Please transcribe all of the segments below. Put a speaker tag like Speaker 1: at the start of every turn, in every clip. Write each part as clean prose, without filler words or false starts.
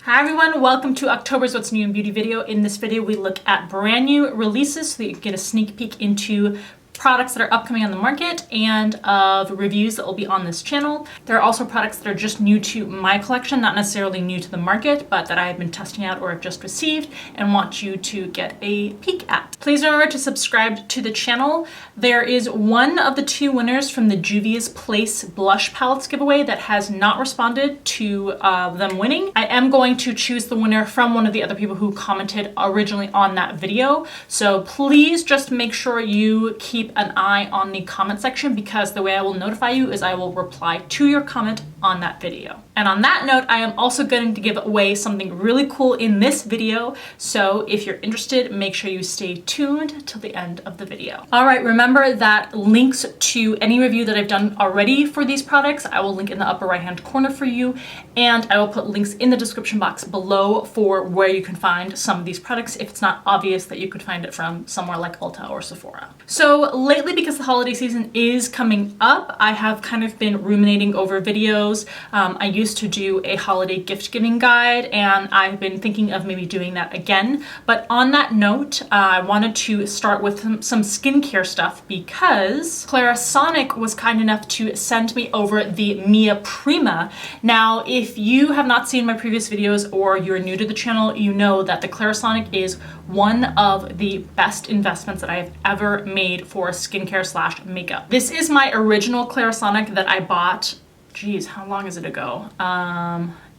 Speaker 1: Hi everyone, welcome to October's What's New in Beauty video. In this video, we look at brand new releases so that you can get a sneak peek into products that are upcoming on the market and of reviews that will be on this channel. There are also products that are just new to my collection, not necessarily new to the market, but that I have been testing out or have just received and want you to get a peek at. Please remember to subscribe to the channel. There is one of the two winners from the Juvia's Place blush palettes giveaway that has not responded to them winning. I am going to choose the winner from one of the other people who commented originally on that video. So please just make sure you keep an eye on the comment section, because the way I will notify you is I will reply to your comment on that video. And on that note, I am also going to give away something really cool in this video. So if you're interested, make sure you stay tuned till the end of the video. All right, remember that links to any review that I've done already for these products, I will link in the upper right-hand corner for you. And I will put links in the description box below for where you can find some of these products if it's not obvious that you could find it from somewhere like Ulta or Sephora. So lately, because the holiday season is coming up, I have kind of been ruminating over videos. I used to do a holiday gift giving guide, and I've been thinking of maybe doing that again. But on that note, I wanted to start with some skincare stuff because Clarisonic was kind enough to send me over the Mia Prima. Now, if you have not seen my previous videos or you're new to the channel, you know that the Clarisonic is one of the best investments that I have ever made for skincare slash makeup. This is my original Clarisonic that I bought, geez, how long is it ago?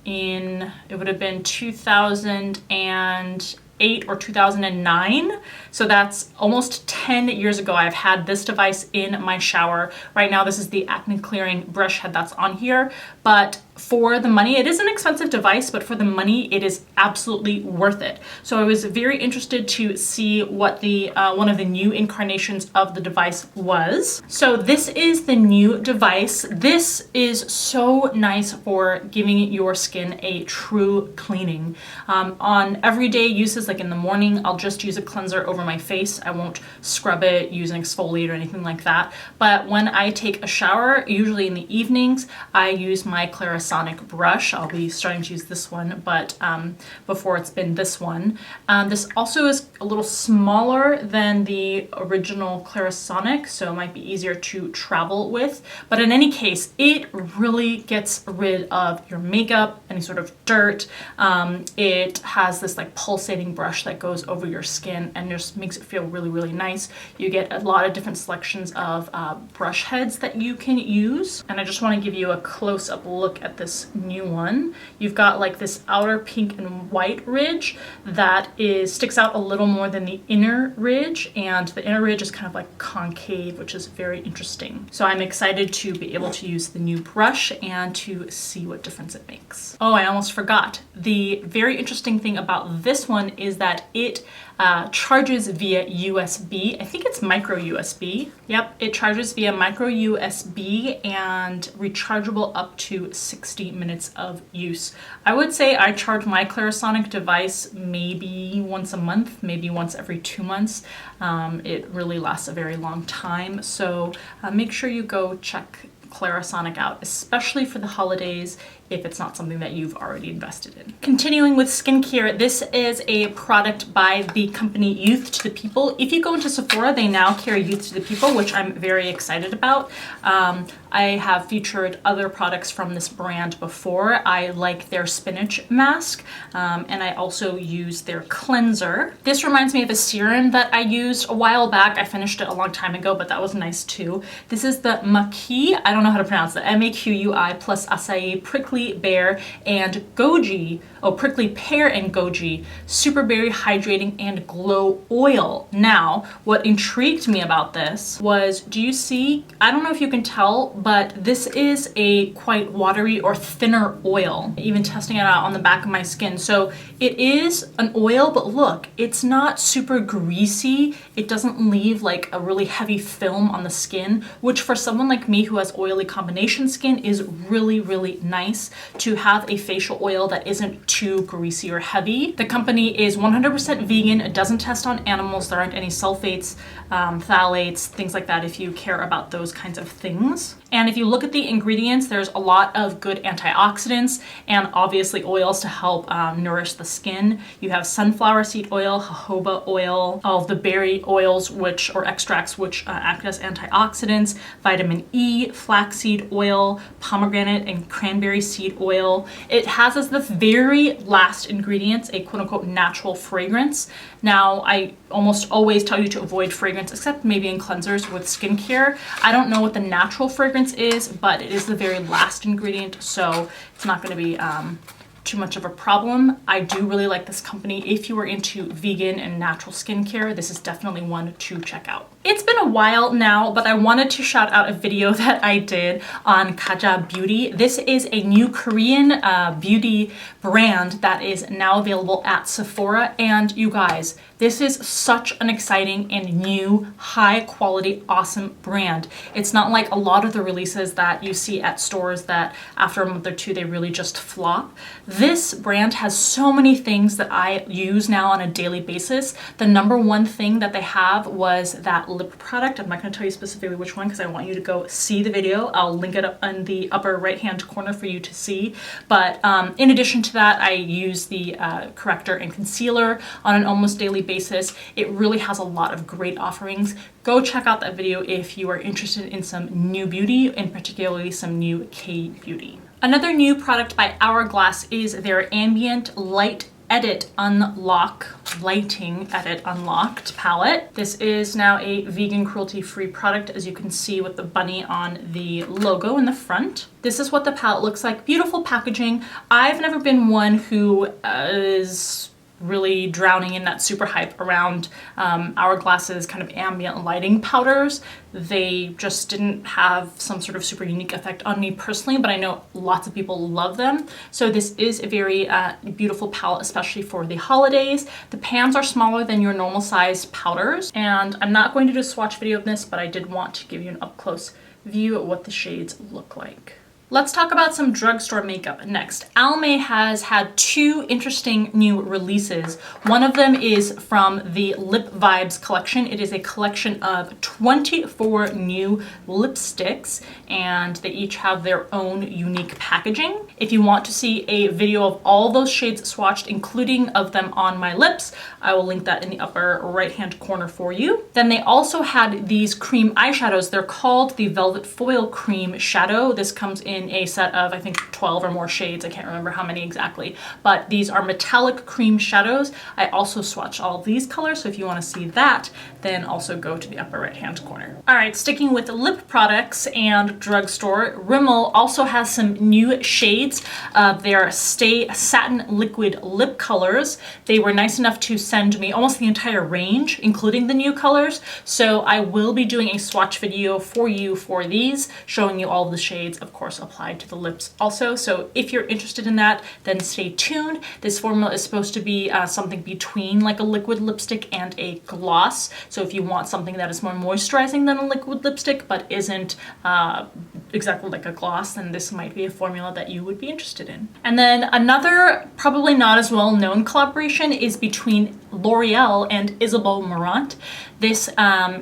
Speaker 1: It would have been 2008 or 2009. So that's almost 10 years ago. I've had this device in my shower. Right now, this is the acne clearing brush head that's on here. But for the money, it is an expensive device, but for the money, it is absolutely worth it. So I was very interested to see what the one of the new incarnations of the device was. So this is the new device. This is so nice for giving your skin a true cleaning. On everyday uses, like in the morning, I'll just use a cleanser over my face. I won't scrub it using exfoliate or anything like that. But when I take a shower, usually in the evenings, I use my Clarisonic brush. I'll be starting to use this one, but before it's been this one. This also is a little smaller than the original Clarisonic, so it might be easier to travel with. But in any case, it really gets rid of your makeup, any sort of dirt. It has this like pulsating brush that goes over your skin and just makes it feel really, really nice. You get a lot of different selections of brush heads that you can use. And I just want to give you a close-up look at this new one. You've got like this outer pink and white ridge that sticks out a little more than the inner ridge, and the inner ridge is kind of like concave, which is very interesting. So I'm excited to be able to use the new brush and to see what difference it makes. Oh, I almost forgot. The very interesting thing about this one is that it charges via USB. I think it's micro USB. Yep, it charges via micro USB and rechargeable up to 60 minutes of use. I would say I charge my Clarisonic device maybe once a month, maybe once every 2 months. It really lasts a very long time. So make sure you go check Clarisonic out, especially for the holidays if it's not something that you've already invested in. Continuing with skincare, this is a product by the company Youth to the People. If you go into Sephora, they now carry Youth to the People, which I'm very excited about. I have featured other products from this brand before. I like their spinach mask, and I also use their cleanser. This reminds me of a serum that I used a while back. I finished it a long time ago, but that was nice too. This is the Maqui, I don't know how to pronounce it, MAQUI plus acai prickly bear and goji, prickly pear and goji, super berry hydrating and glow oil. Now, what intrigued me about this was, do you see, I don't know if you can tell, but this is a quite watery or thinner oil, even testing it out on the back of my skin. So it is an oil, but look, it's not super greasy. It doesn't leave like a really heavy film on the skin, which for someone like me who has oily combination skin is really, really nice. nice to have a facial oil that isn't too greasy or heavy. The company is 100% vegan. It doesn't test on animals. There aren't any sulfates, phthalates, things like that if you care about those kinds of things. And if you look at the ingredients, there's a lot of good antioxidants and obviously oils to help nourish the skin. You have sunflower seed oil, jojoba oil, all of the berry oils or extracts which act as antioxidants, vitamin E, flaxseed oil, pomegranate and cranberry seed oil. It has as the very last ingredients a quote unquote natural fragrance. Now, I almost always tell you to avoid fragrance except maybe in cleansers with skincare. I don't know what the natural fragrance is, but it is the very last ingredient, so it's not going to be too much of a problem. I do really like this company. If you are into vegan and natural skincare, this is definitely one to check out. It's been a while now, but I wanted to shout out a video that I did on Kaja Beauty. This is a new Korean beauty brand that is now available at Sephora. And you guys, this is such an exciting and new, high quality, awesome brand. It's not like a lot of the releases that you see at stores that after a month or two, they really just flop. This brand has so many things that I use now on a daily basis. The number one thing that they have was that lip product. I'm not going to tell you specifically which one because I want you to go see the video. I'll link it up in the upper right hand corner for you to see. But in addition to that, I use the corrector and concealer on an almost daily basis. It really has a lot of great offerings. Go check out that video if you are interested in some new beauty, and particularly some new K beauty. Another new product by Hourglass is their Ambient Light Edit Unlock Lighting Edit Unlocked palette. This is now a vegan cruelty-free product, as you can see with the bunny on the logo in the front. This is what the palette looks like. Beautiful packaging. I've never been one who is really drowning in that super hype around Hourglass's kind of ambient lighting powders. They just didn't have some sort of super unique effect on me personally, but I know lots of people love them. So this is a very beautiful palette, especially for the holidays. The pans are smaller than your normal size powders, and I'm not going to do a swatch video of this, but I did want to give you an up-close view of what the shades look like. Let's talk about some drugstore makeup next. Almay has had two interesting new releases. One of them is from the Lip Vibes collection. It is a collection of 24 new lipsticks, and they each have their own unique packaging. If you want to see a video of all those shades swatched, including of them on my lips, I will link that in the upper right-hand corner for you. Then they also had these cream eyeshadows. They're called the Velvet Foil Cream Shadow. This comes in a set of, I think, 12 or more shades. I can't remember how many exactly, but these are metallic cream shadows. I also swatched all of these colors, so if you want to see that, then also go to the upper right-hand corner. All right, sticking with lip products and drugstore, Rimmel also has some new shades of their Stay Satin Liquid Lip colors. They were nice enough to send me almost the entire range, including the new colors, so I will be doing a swatch video for you for these, showing you all of the shades, of course, applied to the lips also. So if you're interested in that, then stay tuned. This formula is supposed to be something between like a liquid lipstick and a gloss. So if you want something that is more moisturizing than a liquid lipstick but isn't exactly like a gloss, then this might be a formula that you would be interested in. And then another probably not as well known collaboration is between L'Oreal and Isabelle Marant. This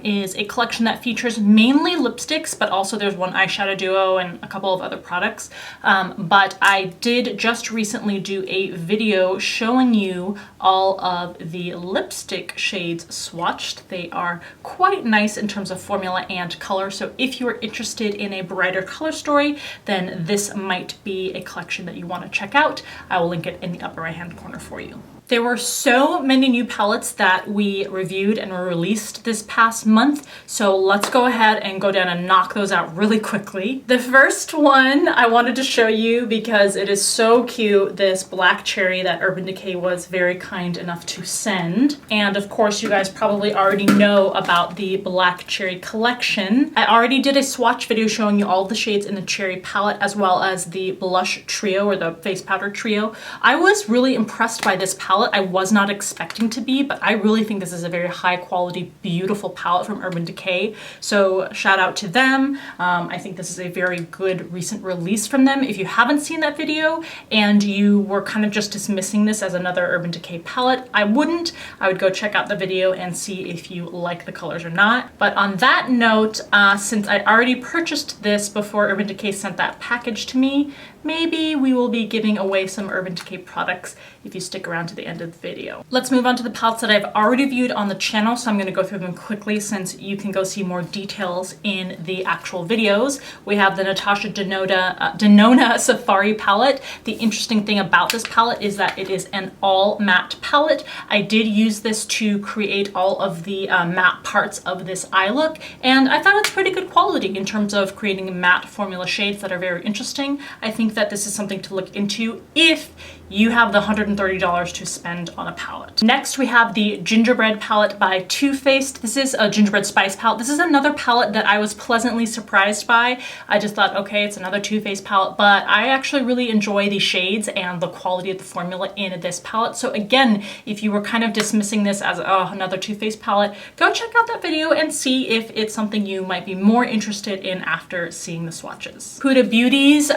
Speaker 1: is a collection that features mainly lipsticks, but also there's one eyeshadow duo and a couple of other products. But I did just recently do a video showing you all of the lipstick shades swatched. They are quite nice in terms of formula and color. So if you're interested in a brighter color story, then this might be a collection that you want to check out. I will link it in the upper right hand corner for you. There were so many new palettes that we reviewed and were released this past month, so let's go ahead and go down and knock those out really quickly. The first one I wanted to show you because it is so cute, this black cherry that Urban Decay was very kind enough to send. And of course, you guys probably already know about the black cherry collection. I already did a swatch video showing you all the shades in the cherry palette, as well as the blush trio or the face powder trio. I was really impressed by this palette. I was not expecting to be, but I really think this is a very high quality beautiful palette from Urban Decay. So shout out to them. I think this is a very good recent release from them. If you haven't seen that video and you were kind of just dismissing this as another Urban Decay palette, I wouldn't. I would go check out the video and see if you like the colors or not. But on that note, since I already purchased this before Urban Decay sent that package to me, maybe we will be giving away some Urban Decay products if you stick around to the end of the video. Let's move on to the palettes that I've already viewed on the channel, so I'm going to go through them quickly since you can go see more details in the actual videos. We have the Natasha Denona Safari palette. The interesting thing about this palette is that it is an all matte palette. I did use this to create all of the matte parts of this eye look, and I thought it's pretty good quality in terms of creating matte formula shades that are very interesting. I think that this is something to look into if you have the $130 to spend on a palette. Next, we have the Gingerbread palette by Too Faced. This is a gingerbread spice palette. This is another palette that I was pleasantly surprised by. I just thought, okay, it's another Too Faced palette, but I actually really enjoy the shades and the quality of the formula in this palette. So again, if you were kind of dismissing this as another Too Faced palette, go check out that video and see if it's something you might be more interested in after seeing the swatches. Huda Beauty's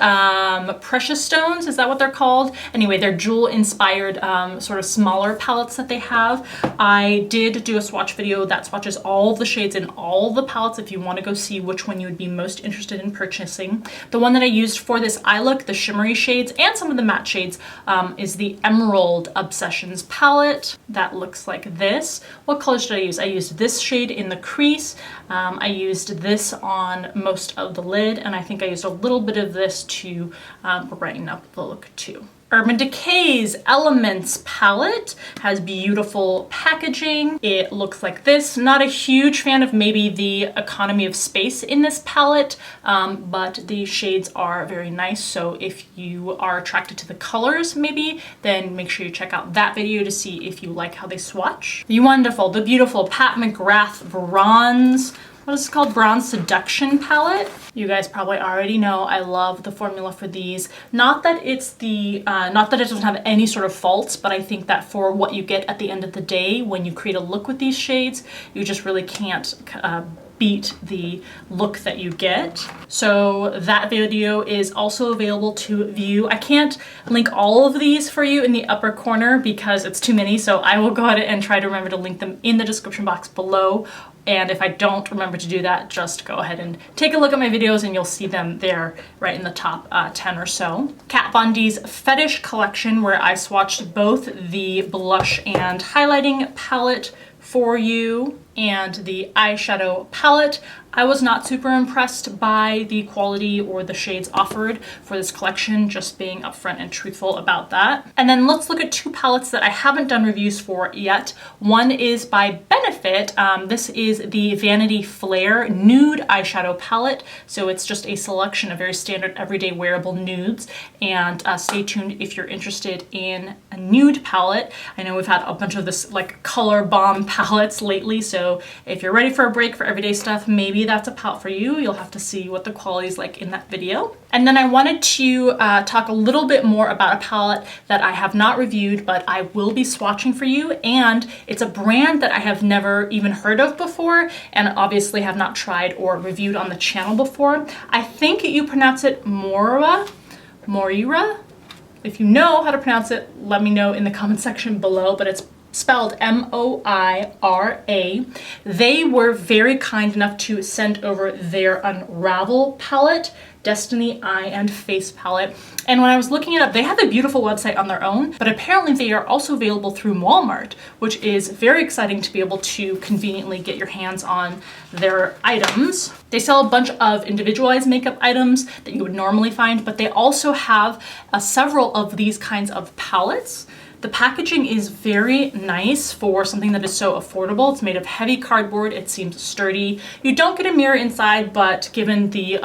Speaker 1: Precious Stones, is that what they're called? Anyway, they're jewel inspired sort of smaller palettes that they have. I did do a swatch video that swatches all of the shades in all the palettes if you want to go see which one you would be most interested in purchasing. The one that I used for this eye look, the shimmery shades and some of the matte shades, is the Emerald Obsessions palette. That looks like this. What colors did I use? I used this shade in the crease. I used this on most of the lid, and I think I used a little bit of this to brighten up the look too. Urban Decay's Elements palette has beautiful packaging. It looks like this. Not a huge fan of maybe the economy of space in this palette, but the shades are very nice. So if you are attracted to the colors maybe, then make sure you check out that video to see if you like how they swatch. The wonderful, the beautiful Pat McGrath Bronze, what is it called? Bronze Seduction palette. You guys probably already know I love the formula for these. Not that it's not that it doesn't have any sort of faults, but I think that for what you get at the end of the day, when you create a look with these shades, you just really can't beat the look that you get. So that video is also available to view. I can't link all of these for you in the upper corner because it's too many, so I will go ahead and try to remember to link them in the description box below. And if I don't remember to do that, just go ahead and take a look at my videos and you'll see them there right in the top 10 or so. Kat Von D's Fetish collection, where I swatched both the blush and highlighting palette for you and the eyeshadow palette. I was not super impressed by the quality or the shades offered for this collection, just being upfront and truthful about that. And then let's look at two palettes that I haven't done reviews for yet. One is by Benefit. This is the Vanity Flare Nude Eyeshadow Palette. So it's just a selection of very standard everyday wearable nudes. And stay tuned if you're interested in a nude palette. I know we've had a bunch of this like color bomb palettes lately, so if you're ready for a break for everyday stuff, maybe that's a palette for you. You'll have to see what the quality is like in that video. And then I wanted to talk a little bit more about a palette that I have not reviewed, but I will be swatching for you. And it's a brand that I have never even heard of before, and obviously have not tried or reviewed on the channel before. I think you pronounce it Moira. If you know how to pronounce it, let me know in the comment section below, but it's spelled M-O-I-R-A. They were very kind enough to send over their Unravel palette, Destiny Eye and Face palette. And when I was looking it up, they have a beautiful website on their own, but apparently they are also available through Walmart, which is very exciting to be able to conveniently get your hands on their items. They sell a bunch of individualized makeup items that you would normally find, but they also have several of these kinds of palettes. The packaging is very nice for something that is so affordable. It's made of heavy cardboard. It seems sturdy. You don't get a mirror inside, but given the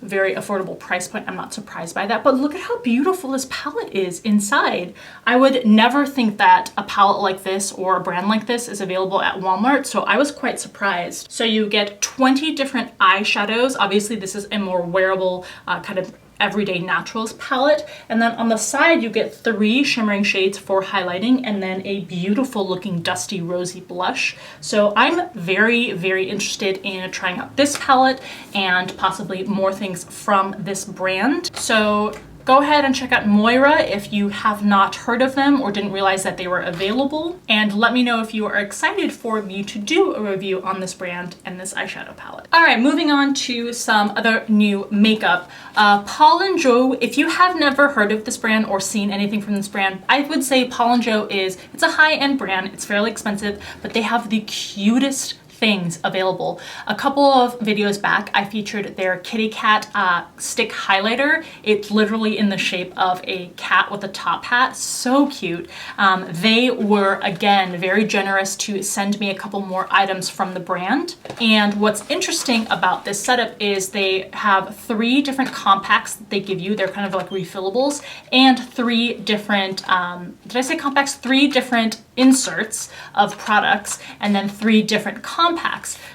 Speaker 1: very affordable price point, I'm not surprised by that. But look at how beautiful this palette is inside. I would never think that a palette like this or a brand like this is available at Walmart, so I was quite surprised. So you get 20 different eyeshadows. Obviously, this is a more wearable kind of Everyday Naturals palette. And then on the side, you get 3 shimmering shades for highlighting and then a beautiful looking dusty rosy blush. So I'm very, very interested in trying out this palette and possibly more things from this brand. So go ahead and check out Moira if you have not heard of them or didn't realize that they were available. And let me know if you are excited for me to do a review on this brand and this eyeshadow palette. All right, moving on to some other new makeup. Paul Joe, if you have never heard of this brand or seen anything from this brand, I would say Paul Joe it's a high-end brand. It's fairly expensive, but they have the cutest things available. A couple of videos back, I featured their kitty cat stick highlighter. It's literally in the shape of a cat with a top hat. So cute. They were, again, very generous to send me a couple more items from the brand. And what's interesting about this setup is they have 3 different compacts that they give you. They're kind of like refillables, and 3 different, did I say compacts? 3 different inserts of products, and then 3 different compacts.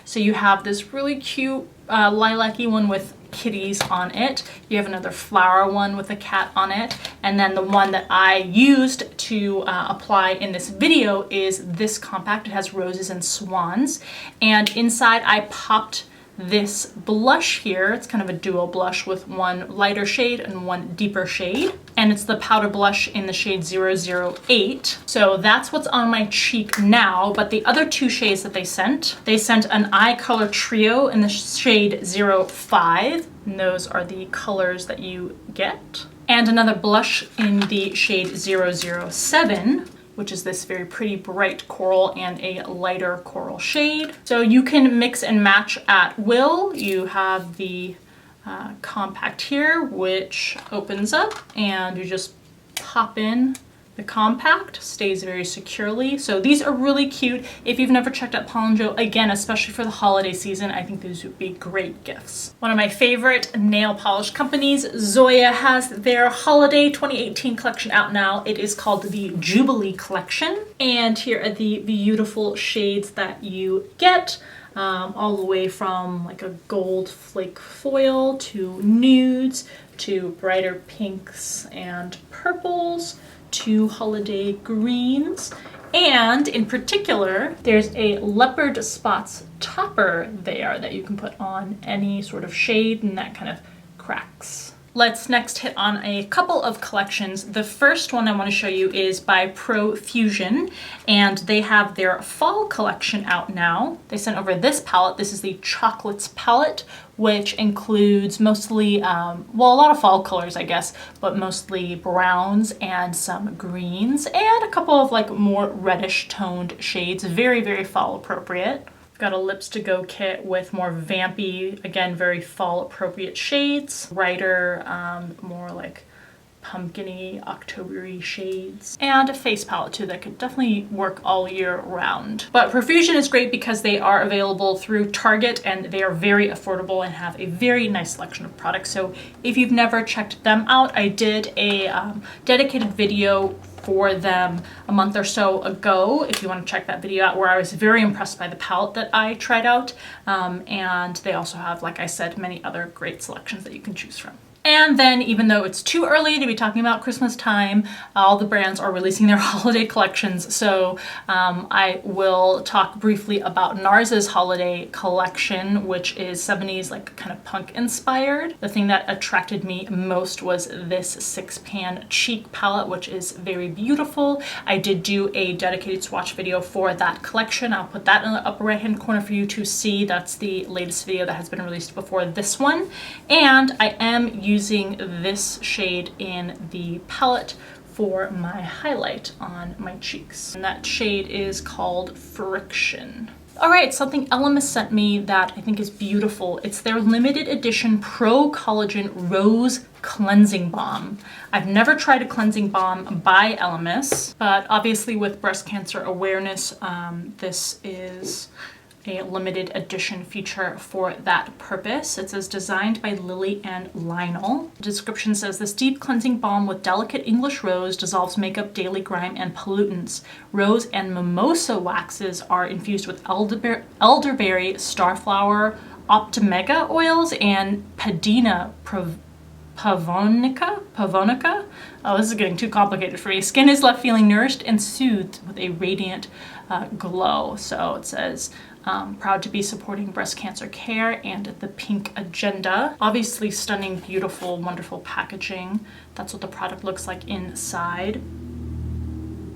Speaker 1: So you have this really cute lilac-y one with kitties on it. You have another flower one with a cat on it. And then the one that I used to apply in this video is this compact. It has roses and swans. And inside I popped this blush here. It's kind of a duo blush with one lighter shade and one deeper shade. And it's the powder blush in the shade 008. So that's what's on my cheek now, but the other 2 shades that they sent an eye color trio in the shade 05. And those are the colors that you get. And another blush in the shade 007. Which is this very pretty bright coral and a lighter coral shade. So you can mix and match at will. You have the compact here, which opens up and you just pop in the compact, stays very securely. So these are really cute. If you've never checked out Paul Joe, again, especially for the holiday season, I think these would be great gifts. One of my favorite nail polish companies, Zoya, has their holiday 2018 collection out now. It is called the Jubilee Collection. And here are the beautiful shades that you get. All the way from like a gold flake foil to nudes to brighter pinks and purples to holiday greens. And in particular, there's a leopard spots topper there that you can put on any sort of shade, and that kind of cracks. Let's next hit on a couple of collections. The first one I want to show you is by Profusion, and they have their fall collection out now. They sent over this palette. This is the Chocolates palette, which includes mostly, well, a lot of fall colors, I guess, but mostly browns and some greens and a couple of like more reddish toned shades. Very, very fall appropriate. Got a Lips to Go kit with more vampy, again, very fall appropriate shades, brighter, more like pumpkin-y, October-y shades, and a face palette too that could definitely work all year round. But Profusion is great because they are available through Target and they are very affordable and have a very nice selection of products. So if you've never checked them out, I did a dedicated video for them a month or so ago, if you want to check that video out, where I was very impressed by the palette that I tried out. And they also have, like I said, many other great selections that you can choose from. And then, even though it's too early to be talking about Christmas time, all the brands are releasing their holiday collections. So I will talk briefly about Nars's holiday collection, which is 70s, like kind of punk inspired. The thing that attracted me most was this 6-pan cheek palette, which is very beautiful. I did do a dedicated swatch video for that collection. I'll put that in the upper right hand corner for you to see. That's the latest video that has been released before this one. And I am using this shade in the palette for my highlight on my cheeks. And that shade is called Friction. All right, something Ellimist sent me that I think is beautiful. It's their limited edition Pro Collagen Rose Cleansing Balm. I've never tried a cleansing balm by Ellimist, but obviously with breast cancer awareness, this is a limited edition feature for that purpose. It says designed by Lily and Lionel. The description says this deep cleansing balm with delicate English rose dissolves makeup, daily grime, and pollutants. Rose and mimosa waxes are infused with elderberry, starflower, optomega oils, and padina Pavonica. Oh, this is getting too complicated for me. Skin is left feeling nourished and soothed with a radiant glow. So it says, proud to be supporting breast cancer care and the pink agenda. Obviously stunning, beautiful, wonderful packaging. That's what the product looks like inside.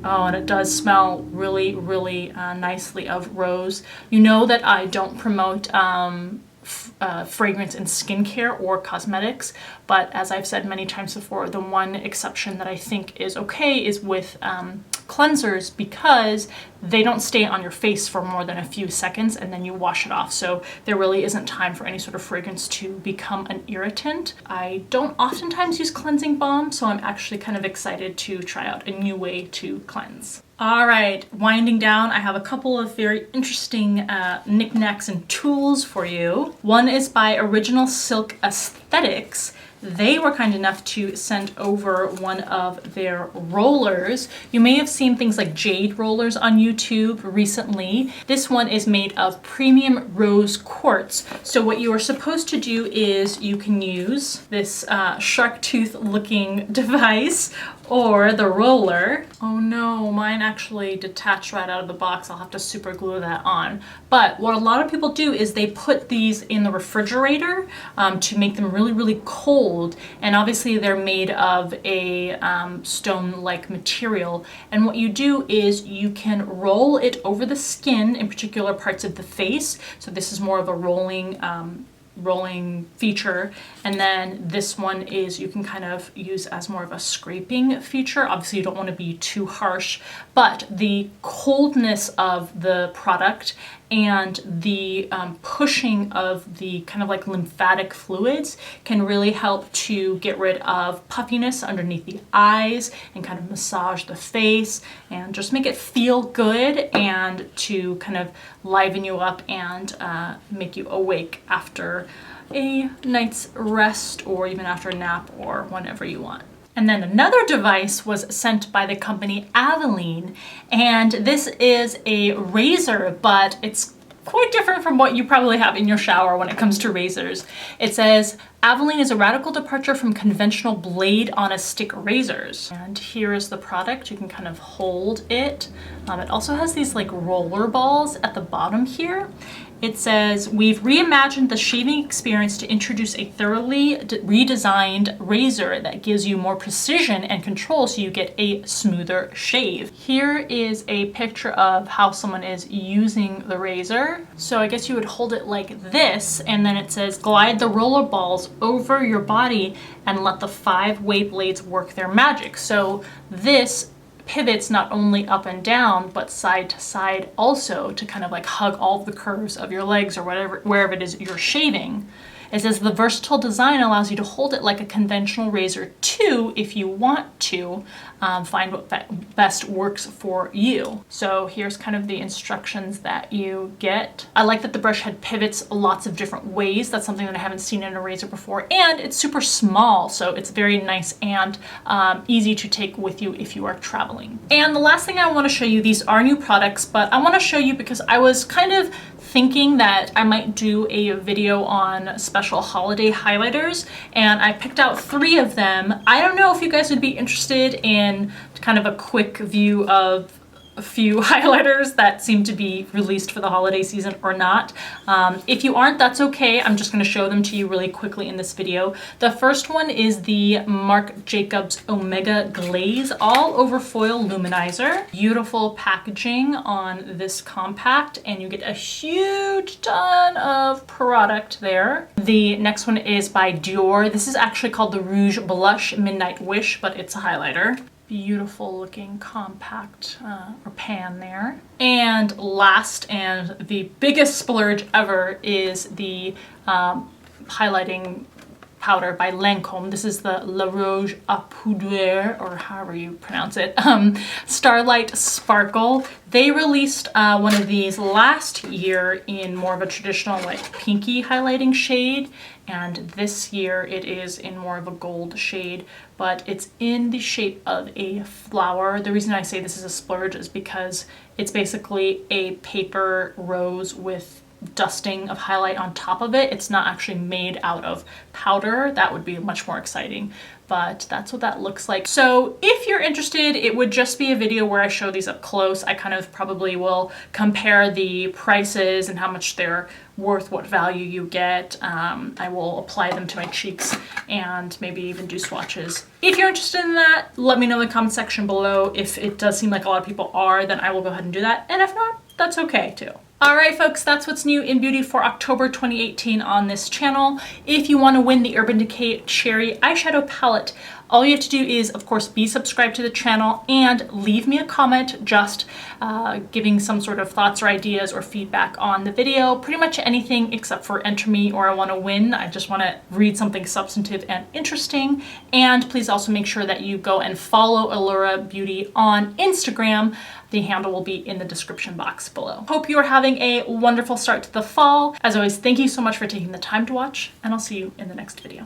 Speaker 1: Oh, and it does smell really, really nicely of rose. You know that I don't promote fragrance in skincare or cosmetics, but as I've said many times before, the one exception that I think is okay is with cleansers, because they don't stay on your face for more than a few seconds and then you wash it off. So there really isn't time for any sort of fragrance to become an irritant. I don't oftentimes use cleansing balm, so I'm actually kind of excited to try out a new way to cleanse. All right, winding down, I have a couple of very interesting knickknacks and tools for you. One is by Original Silk Aesthetics. They were kind enough to send over one of their rollers. You may have seen things like jade rollers on YouTube recently. This one is made of premium rose quartz. So what you are supposed to do is you can use this shark tooth looking device or the roller. Oh no, mine actually detached right out of the box. I'll have to super glue that on. But what a lot of people do is they put these in the refrigerator to make them really, really cold. And obviously they're made of a stone-like material. And what you do is you can roll it over the skin in particular parts of the face. So this is more of a rolling feature, and then this one is you can kind of use as more of a scraping feature. Obviously you don't want to be too harsh, but the coldness of the product and the pushing of the kind of like lymphatic fluids can really help to get rid of puffiness underneath the eyes and kind of massage the face and just make it feel good and to kind of liven you up and make you awake after a night's rest or even after a nap or whenever you want. And then another device was sent by the company Aveline, and this is a razor, but it's quite different from what you probably have in your shower when it comes to razors. It says, Aveline is a radical departure from conventional blade on a stick razors. And here is the product. You can kind of hold it. It also has these like roller balls at the bottom here. It says, we've reimagined the shaving experience to introduce a thoroughly redesigned razor that gives you more precision and control so you get a smoother shave. Here is a picture of how someone is using the razor. So I guess you would hold it like this, and then it says, glide the roller balls over your body and let the 5-way blades work their magic. So this pivots not only up and down, but side to side also to kind of like hug all of the curves of your legs or whatever, wherever it is you're shaving. It says the versatile design allows you to hold it like a conventional razor too, if you want to find what best works for you. So here's kind of the instructions that you get. I like that the brush head pivots lots of different ways. That's something that I haven't seen in a razor before, and it's super small, so it's very nice and easy to take with you if you are traveling. And the last thing I want to show you, these are new products, but I want to show you because I was kind of thinking that I might do a video on special holiday highlighters, and I picked out 3 of them. I don't know if you guys would be interested in kind of a quick view of a few highlighters that seem to be released for the holiday season or not. If you aren't, that's okay. I'm just going to show them to you really quickly in this video. The first one is the Marc Jacobs Omega Glaze All Over Foil Luminizer. Beautiful packaging on this compact, and you get a huge ton of product there. The next one is by Dior. This is actually called the Rouge Blush Midnight Wish, but it's a highlighter. Beautiful looking compact or pan there. And last, and the biggest splurge ever, is the highlighting powder by Lancome. This is the La Roche à Poudre, or however you pronounce it, Starlight Sparkle. They released one of these last year in more of a traditional like pinky highlighting shade, and this year it is in more of a gold shade, but it's in the shape of a flower. The reason I say this is a splurge is because it's basically a paper rose with dusting of highlight on top of it. It's not actually made out of powder. That would be much more exciting, but that's what that looks like. So if you're interested, it would just be a video where I show these up close. I kind of probably will compare the prices and how much they're worth, what value you get. I will apply them to my cheeks and maybe even do swatches. If you're interested in that, let me know in the comment section below. If it does seem like a lot of people are, then I will go ahead and do that. And if not, that's okay too. All right, folks, that's what's new in beauty for October 2018 on this channel. If you want to win the Urban Decay Cherry Eyeshadow Palette, all you have to do is, of course, be subscribed to the channel and leave me a comment just giving some sort of thoughts or ideas or feedback on the video. Pretty much anything except for enter me or I want to win. I just want to read something substantive and interesting. And please also make sure that you go and follow Allura Beauty on Instagram. The handle will be in the description box below. Hope you are having a wonderful start to the fall. As always, thank you so much for taking the time to watch, and I'll see you in the next video.